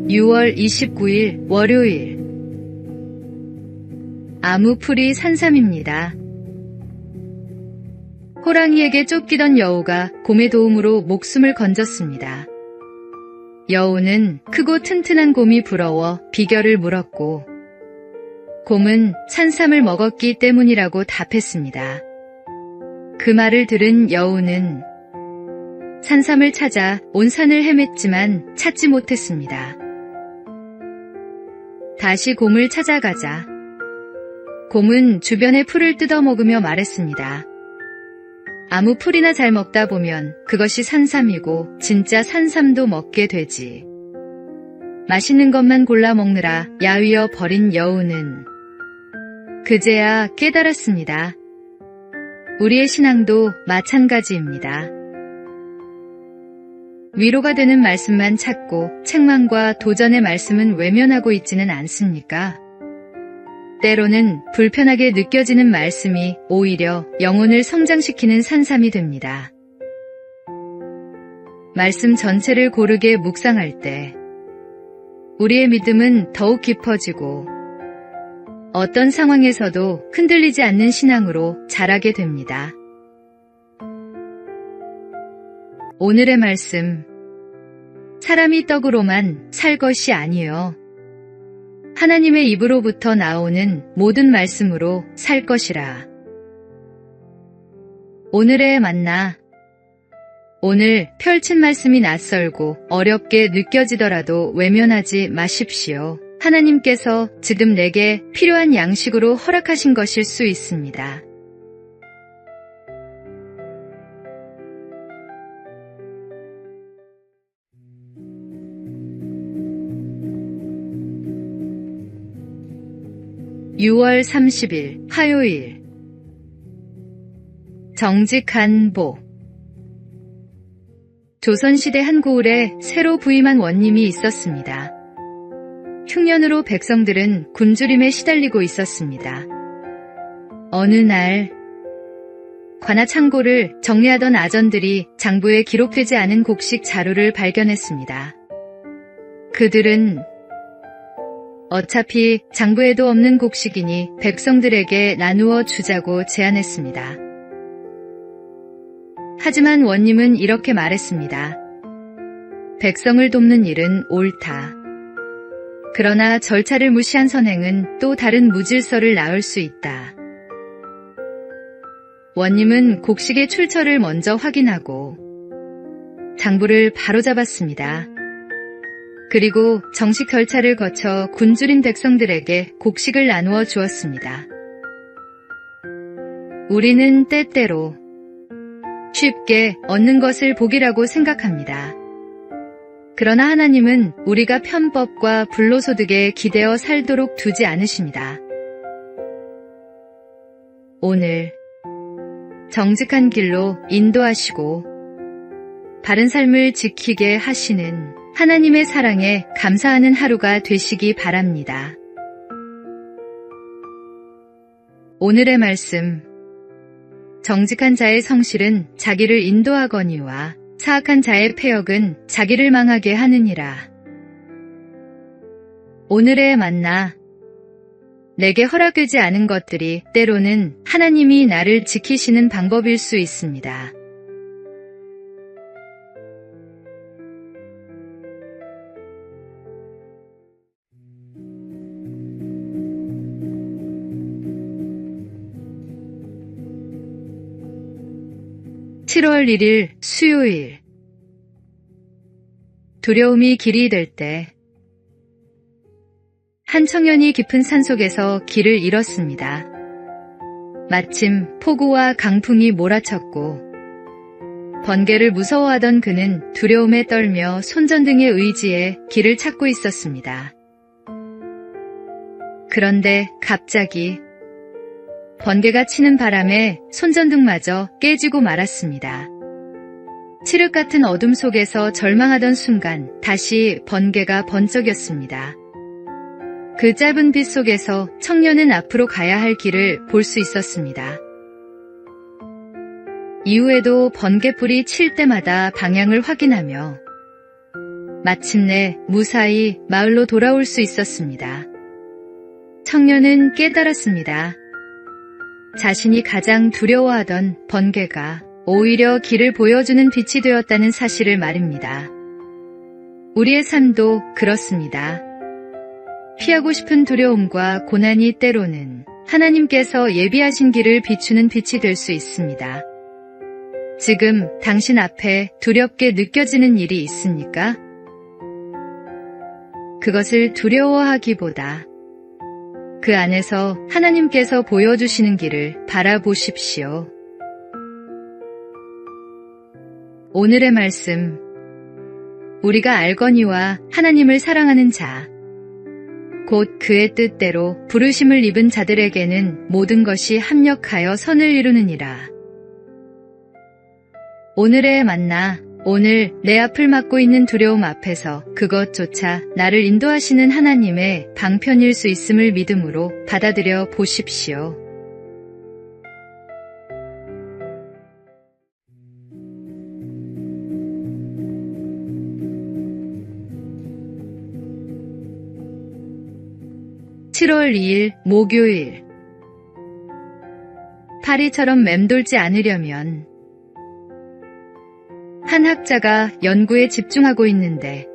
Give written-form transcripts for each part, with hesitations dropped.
6월 29일 월요일. 아무풀이 산삼입니다. 호랑이에게 쫓기던 여우가 곰의 도움으로 목숨을 건졌습니다. 여우는 크고 튼튼한 곰이 부러워 비결을 물었고, 곰은 산삼을 먹었기 때문이라고 답했습니다. 그 말을 들은 여우는 산삼을 찾아 온 산을 헤맸지만 찾지 못했습니다. 다시 곰을 찾아가자 곰은 주변의 풀을 뜯어먹으며 말했습니다. 아무 풀이나 잘 먹다 보면 그것이 산삼이고 진짜 산삼도 먹게 되지. 맛있는 것만 골라 먹느라 야위어 버린 여우는 그제야 깨달았습니다. 우리의 신앙도 마찬가지입니다. 위로가 되는 말씀만 찾고 책망과 도전의 말씀은 외면하고 있지는 않습니까? 때로는 불편하게 느껴지는 말씀이 오히려 영혼을 성장시키는 산삼이 됩니다. 말씀 전체를 고르게 묵상할 때 우리의 믿음은 더욱 깊어지고 어떤 상황에서도 흔들리지 않는 신앙으로 자라게 됩니다. 오늘의 말씀. 사람이 떡으로만 살 것이 아니요 하나님의 입으로부터 나오는 모든 말씀으로 살 것이라. 오늘의 만나. 오늘 펼친 말씀이 낯설고 어렵게 느껴지더라도 외면하지 마십시오. 하나님께서 지금 내게 필요한 양식으로 허락하신 것일 수 있습니다. (6월 30일) 화요일. 정직한 복. 조선시대 한 고을에 새로 부임한 원님이 있었습니다. 흉년으로 백성들은 굶주림에 시달리고 있었습니다. 어느 날 관아 창고를 정리하던 아전들이 장부에 기록되지 않은 곡식 자루를 발견했습니다. 그들은 어차피 장부에도 없는 곡식이니 백성들에게 나누어 주자고 제안했습니다. 하지만 원님은 이렇게 말했습니다. 백성을 돕는 일은 옳다. 그러나 절차를 무시한 선행은 또 다른 무질서를 낳을 수 있다. 원님은 곡식의 출처를 먼저 확인하고 장부를 바로잡았습니다. 그리고 정식 절차를 거쳐 굶주린 백성들에게 곡식을 나누어 주었습니다. 우리는 때때로 쉽게 얻는 것을 복이라고 생각합니다. 그러나 하나님은 우리가 편법과 불로소득에 기대어 살도록 두지 않으십니다. 오늘 정직한 길로 인도하시고 바른 삶을 지키게 하시는 하나님의 사랑에 감사하는 하루가 되시기 바랍니다. 오늘의 말씀. 정직한 자의 성실은 자기를 인도하거니와 사악한 자의 패역은 자기를 망하게 하느니라. 오늘의 만나. 내게 허락되지 않은 것들이 때로는 하나님이 나를 지키시는 방법일 수 있습니다. (7월 1일) 수요일. 두려움이 길이 될 때 한 청년이 깊은 산속에서 길을 잃었습니다. 마침 폭우와 강풍이 몰아쳤고 번개를 무서워하던 그는 두려움에 떨며 손전등의 의지에 길을 찾고 있었습니다. 그런데 갑자기 번개가 치는 바람에 손전등마저 깨지고 말았습니다. 칠흑 같은 어둠 속에서 절망하던 순간 다시 번개가 번쩍였습니다. 그 짧은 빛 속에서 청년은 앞으로 가야 할 길을 볼 수 있었습니다. 이후에도 번개불이 칠 때마다 방향을 확인하며 마침내 무사히 마을로 돌아올 수 있었습니다. 청년은 깨달았습니다. 자신이 가장 두려워하던 번개가 오히려 길을 보여주는 빛이 되었다는 사실을 말입니다. 우리의 삶도 그렇습니다. 피하고 싶은 두려움과 고난이 때로는 하나님께서 예비하신 길을 비추는 빛이 될 수 있습니다. 지금 당신 앞에 두렵게 느껴지는 일이 있습니까? 그것을 두려워하기보다 그 안에서 하나님께서 보여주시는 길을 바라보십시오. 오늘의 말씀, 우리가 알거니와 하나님을 사랑하는 자, 곧 그의 뜻대로 부르심을 입은 자들에게는 모든 것이 합력하여 선을 이루느니라. 오늘의 만나, 오늘 내 앞을 막고 있는 두려움 앞에서 그것조차 나를 인도하시는 하나님의 방편일 수 있음을 믿음으로 받아들여 보십시오. (7월 2일) 목요일. 파리처럼 맴돌지 않으려면 한 학자가 연구에 집중하고 있는데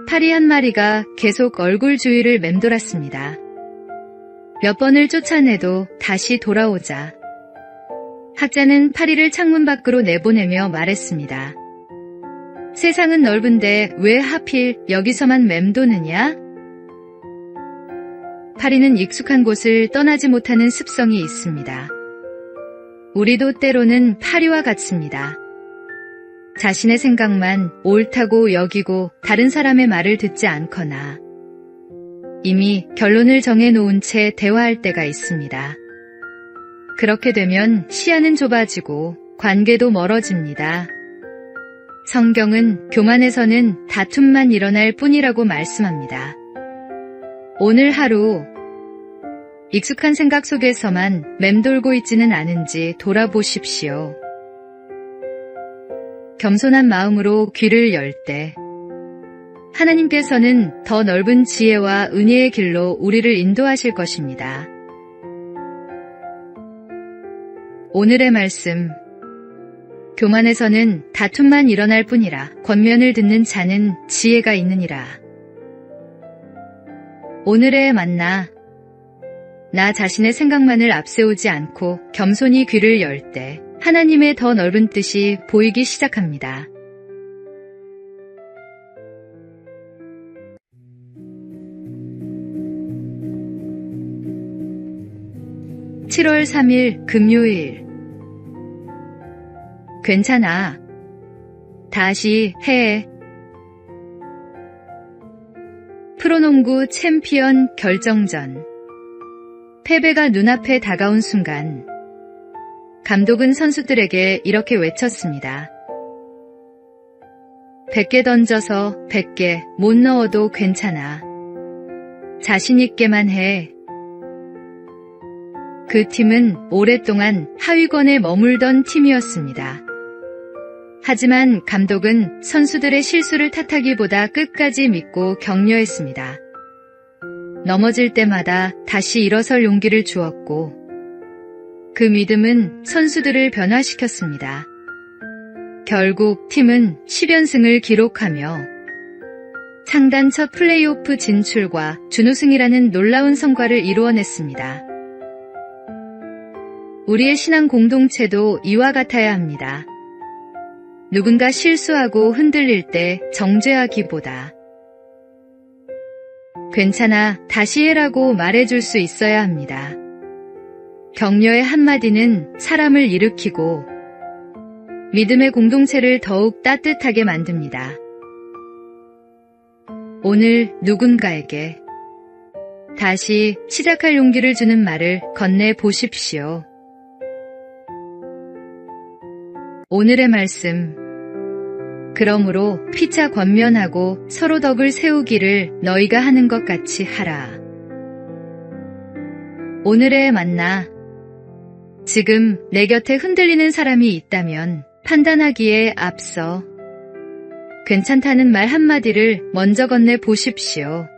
파리 한 마리가 계속 얼굴 주위를 맴돌았습니다. 몇 번을 쫓아내도 다시 돌아오자 학자는 파리를 창문 밖으로 내보내며 말했습니다. 세상은 넓은데 왜 하필 여기서만 맴도느냐? 파리는 익숙한 곳을 떠나지 못하는 습성이 있습니다. 우리도 때로는 파리와 같습니다. 자신의 생각만 옳다고 여기고 다른 사람의 말을 듣지 않거나 이미 결론을 정해놓은 채 대화할 때가 있습니다. 그렇게 되면 시야는 좁아지고 관계도 멀어집니다. 성경은 교만에서는 다툼만 일어날 뿐이라고 말씀합니다. 오늘 하루 익숙한 생각 속에서만 맴돌고 있지는 않은지 돌아보십시오. 겸손한 마음으로 귀를 열 때 하나님께서는 더 넓은 지혜와 은혜의 길로 우리를 인도하실 것입니다. 오늘의 말씀, 교만에서는 다툼만 일어날 뿐이라 권면을 듣는 자는 지혜가 있느니라. 오늘의 만나, 나 자신의 생각만을 앞세우지 않고 겸손히 귀를 열 때 하나님의 더 넓은 뜻이 보이기 시작합니다. (7월 3일) 금요일. 괜찮아. 다시 해. 프로농구 챔피언 결정전. 패배가 눈앞에 다가온 순간 감독은 선수들에게 이렇게 외쳤습니다. 100개 던져서 100개 못 넣어도 괜찮아. 자신 있게만 해. 그 팀은 오랫동안 하위권에 머물던 팀이었습니다. 하지만 감독은 선수들의 실수를 탓하기보다 끝까지 믿고 격려했습니다. 넘어질 때마다 다시 일어설 용기를 주었고 그 믿음은 선수들을 변화시켰습니다. 결국 팀은 10연승을 기록하며 창단 첫 플레이오프 진출과 준우승이라는 놀라운 성과를 이루어냈습니다. 우리의 신앙 공동체도 이와 같아야 합니다. 누군가 실수하고 흔들릴 때 정죄하기보다 괜찮아, 다시 해라고 말해줄 수 있어야 합니다. 격려의 한마디는 사람을 일으키고 믿음의 공동체를 더욱 따뜻하게 만듭니다. 오늘 누군가에게 다시 시작할 용기를 주는 말을 건네보십시오. 오늘의 말씀, 그러므로 피차 권면하고 서로 덕을 세우기를 너희가 하는 것 같이 하라. 오늘의 만나, 지금 내 곁에 흔들리는 사람이 있다면 판단하기에 앞서 괜찮다는 말 한마디를 먼저 건네 보십시오.